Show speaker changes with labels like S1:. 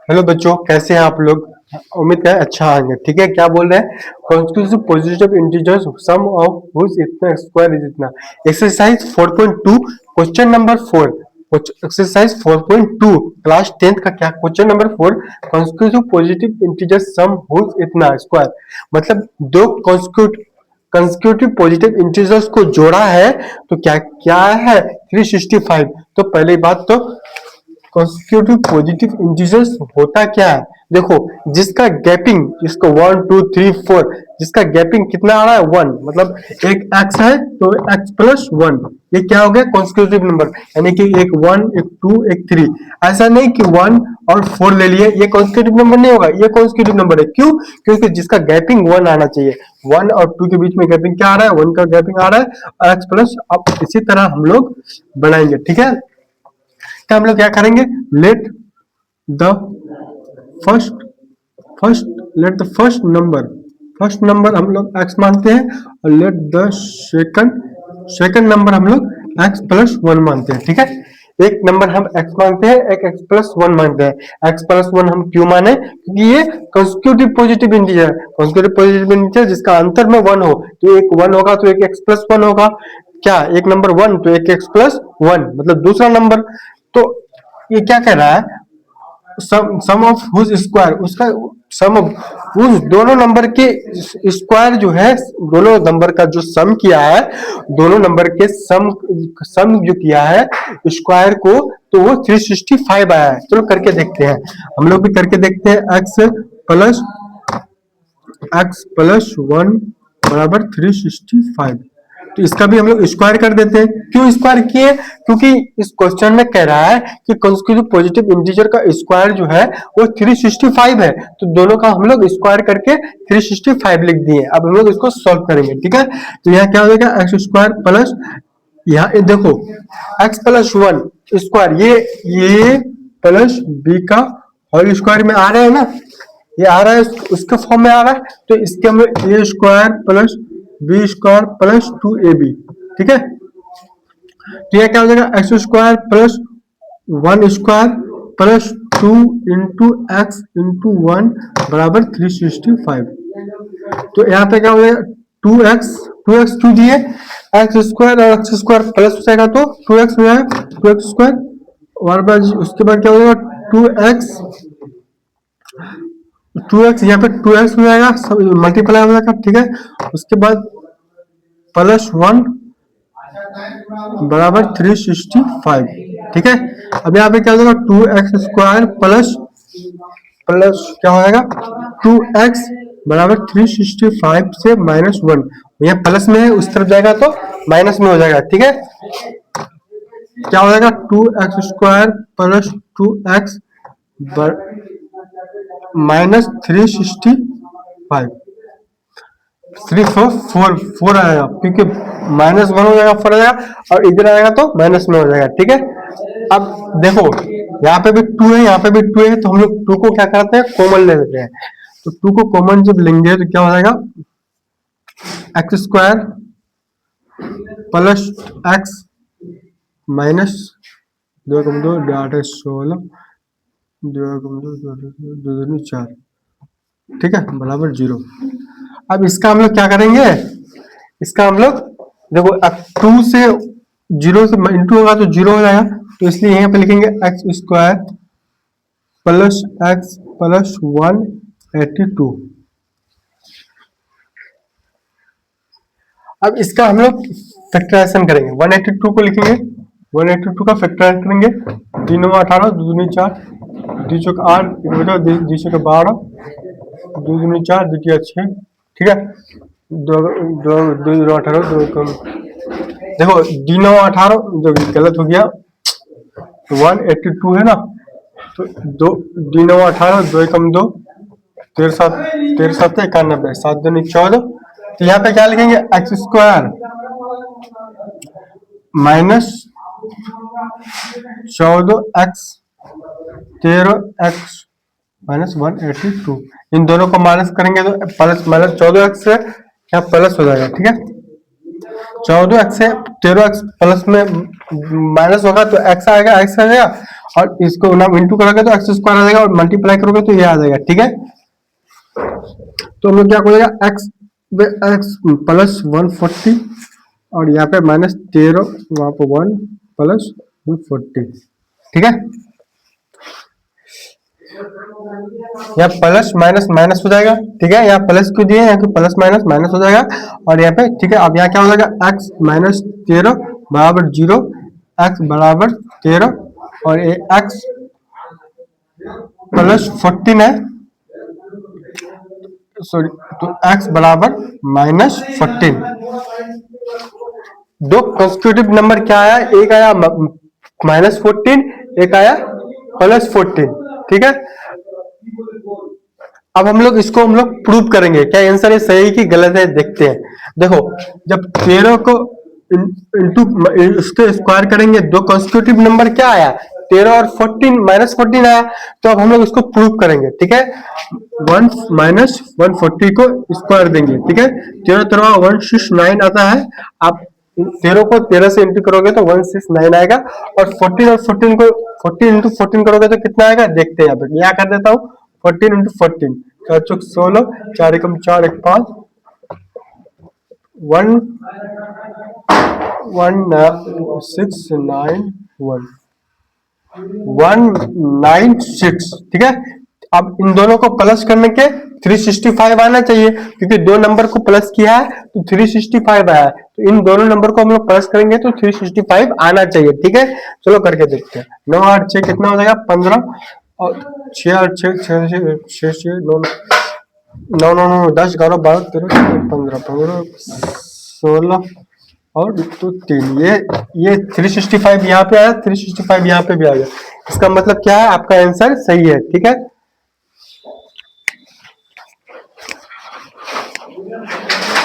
S1: Hello बच्चों, कैसे हैं आप लोग? उम्मीद है अच्छा आएंगे। ठीक है, क्या बोल रहे हैं? Constitutive positive integers sum of which इतना स्क्वायर इज इतना। Exercise 4.2 question number 4। Exercise 4.2 class 10th का क्या question number 4। Constitutive positive integers sum which इतना स्क्वायर। मतलब दो कंसेक्यूटिव पॉजिटिव इंटीजर्स को जोड़ा है तो क्या क्या है 365। तो पहली बात तो कंसेक्यूटिव पॉजिटिव इंटीजर्स होता क्या है? देखो, जिसका गैपिंग, जिसको 1 2 3 4, जिसका गैपिंग कितना आ रहा है 1, मतलब एक x है तो x प्लस 1, ये क्या हो गया कंसेक्यूटिव नंबर, यानी कि एक 1 एक 2 एक 3। ऐसा नहीं कि 1 और 4 ले लिए, ये कंसेक्यूटिव नंबर नहीं होगा, ये कंसेक्यूटिव नंबर है। क्यों? क्योंकि जिसका गैपिंग 1 आना चाहिए। 1 और 2 के बीच में गैपिंग क्या आ रहा है? 1 का गैपिंग आ रहा है x प्लस। अब इसी तरह हम लोग बनाएंगे। ठीक है, तो हम लोग क्या करेंगे? Let the first first number हम लोग x मानते हैं, और लेट द सेकंड नंबर हम लोग x प्लस 1 मानते हैं। ठीक है, एक नंबर हम x मानते हैं, एक x प्लस 1 मानते हैं। x प्लस 1 हम क्यों माने? क्योंकि ये कंसेक्यूटिव पॉजिटिव इंटीजर जिसका अंतर में 1 हो, तो एक 1 होगा तो एक x प्लस 1 होगा। क्या एक नंबर 1 तो एक x प्लस 1, मतलब दूसरा नंबर। तो ये क्या कह रहा है? सम ऑफ हुज स्क्वायर, उसका सम ऑफ उस दोनों नंबर के स्क्वायर जो है, दोनों नंबर का जो सम किया है, दोनों नंबर के सम जो किया है स्क्वायर को, तो वो 365 आया है। चलो करके देखते हैं, हम लोग भी करके देखते हैं। x प्लस 1 बराबर 365। तो इसका भी हम लोग स्क्वायर कर देते हैं। क्यों स्क्वायर किए? क्योंकि इस क्वेश्चन में कह रहा है कि कंसेक्यूटिव पॉजिटिव इंटीजर का स्क्वायर जो है वो 365 है, तो दोनों का हम लोग स्क्वायर करके 365 लिख दिए। अब हम लोग इसको सॉल्व करेंगे। ठीक है, तो यहाँ क्या हो जाएगा? एक्स स्क्वायर प्लस, यहाँ देखो एक्स प्लस 1 स्क्वायर, ये प्लस बी का होल स्क्वायर में आ रहा है ना, ये आ रहा है, उसके फॉर्म में आ रहा है। तो इसके हम लोग A square plus B square plus 2ab। ठीक है, तो यह क्या हो जाएगा? X square plus 1 square plus 2 into X into 1 बराबर 365। तो यहाँ पे क्या हो जाएगा? 2x क्यों दिए? एक्स स्क्वायर और एक्स स्क्वायर प्लस हो जाएगा तो 2x हो जाएगा, 2x स्क्वायर। और उसके बाद क्या हो जाएगा? 2x यहाँ पे 2x हो जाएगा, मल्टीप्लाई हो जाएगा। ठीक है, उसके बाद प्लस 1 बराबर 365। ठीक है, अब यहाँ पे क्या हो जाएगा? 2x स्क्वायर प्लस क्या हो जाएगा? 2x बराबर 365 से माइनस 1, यहाँ प्लस में है, उस तरफ जाएगा तो माइनस में हो जाएगा। ठीक है, क्या हो जाएगा? 2x square plus 2x minus 365, 4 आएगा, क्योंकि माइनस 1 हो जाएगा, 4 आ जाएगा, और इधर आएगा तो माइनस में हो जाएगा। ठीक है, अब देखो यहाँ पे भी 2 है, यहाँ पे भी 2 है, तो हम लोग 2 को क्या करते हैं? कॉमन ले लेते हैं। तो 2 को कॉमन जब लेंगे तो क्या हो जाएगा? X square plus x minus 2 कम 2 8 16, 2 कम 2 4। ठीक है, बराबर 0। अब इसका हम लोग क्या करेंगे? इसका हम लोग देखो, अब 2 से 0 से इंटू होगा तो 0 हो जाएगा, तो इसलिए यहाँ पे लिखेंगे x square plus x plus 182। अब इसका हम लोग फैक्टराइजेशन करेंगे। 182 को लिखेंगे, 182 का फैक्टराइज करेंगे। 3 9 18, 2 दूनी 4, 2 चौक 8, 2 चौक 12, 2 दूनी 4, 2 6। ठीक है, 2 18, 2 कम, देखो 2 9 18 जो गलत हो गया, 182 है ना, तो 2 9 18, 2 कम 2, 13 7 91, 7 दूनी 14। तो यहाँ पे क्या लिखेंगे? X square minus 14x 13x minus 182, इन दोनों को माइनस करेंगे तो प्लस माइनस 14x से क्या प्लस हो जाएगा। ठीक है, 14x से 13x प्लस में माइनस होगा तो x आएगा, x आ जाएगा, और इसको ना इंटू करोगे तो एक्स स्क्वायर आ जाएगा और मल्टीप्लाई करोगे तो ये आ जाएगा, ठीक है। तो हम लोग क्या करेगा, एक्स एक्स प्लस 140 और यहाँ पे माइनस 13, वहां पे 1 प्लस 140, ठीक है। यहाँ प्लस माइनस माइनस हो जाएगा, ठीक है। यहाँ प्लस क्यों दिए, यहाँ प्लस माइनस माइनस हो जाएगा और यहाँ पे, ठीक है। अब यहाँ क्या हो जाएगा, एक्स माइनस 13 बराबर 0, एक्स बराबर 13 और ये एक्स प्लस 14 है, सॉरी, तो एक्स बराबर माइनस 14। दो कंस्टिट्यूटिव नंबर क्या आया, एक आया माइनस 14, एक आया प्लस 14, ठीक है। अब हम लोग इसको प्रूव करेंगे, क्या आंसर है सही कि गलत है, देखते हैं। देखो, जब 13 को इंटू उसके स्क्वायर करेंगे, दो कंस्टिट्यूटिव नंबर क्या आया, 13 और 14 माइनस 14 आया। तो अब हम लोग इसको प्रूव करेंगे, ठीक है। 1 माइनस 140 को स्क्वायर देंगे, ठीक है। 13 13 169 आता है। आप 13 को 13 से इंटू करोगे तो 169 आएगा और 14 और 14 को 14 इंटू 14 करोगे तो कितना आएगा, देखते हैं। यहाँ पे क्या कर देता हूँ, 14 इंटू 14, 4 चौक 16, 4 एकम 4 एक 5, 196, ठीक है। अब इन दोनों को प्लस करने के 365 आना चाहिए, क्योंकि दो नंबर को प्लस किया है तो 365 आया है। तो इन दोनों नंबर को हम लोग प्लस करेंगे तो 365 आना चाहिए, ठीक है। चलो करके देखते हैं। 9 8 6 कितना हो जाएगा, 15 और 6 8 6 6 6 6 9 9 9 9 10 11 12 13 15 15 16 और तो 3, ये 365 यहाँ पे आया, 365 यहाँ पे भी आ गया। इसका मतलब क्या है, आपका आंसर सही है, ठीक है।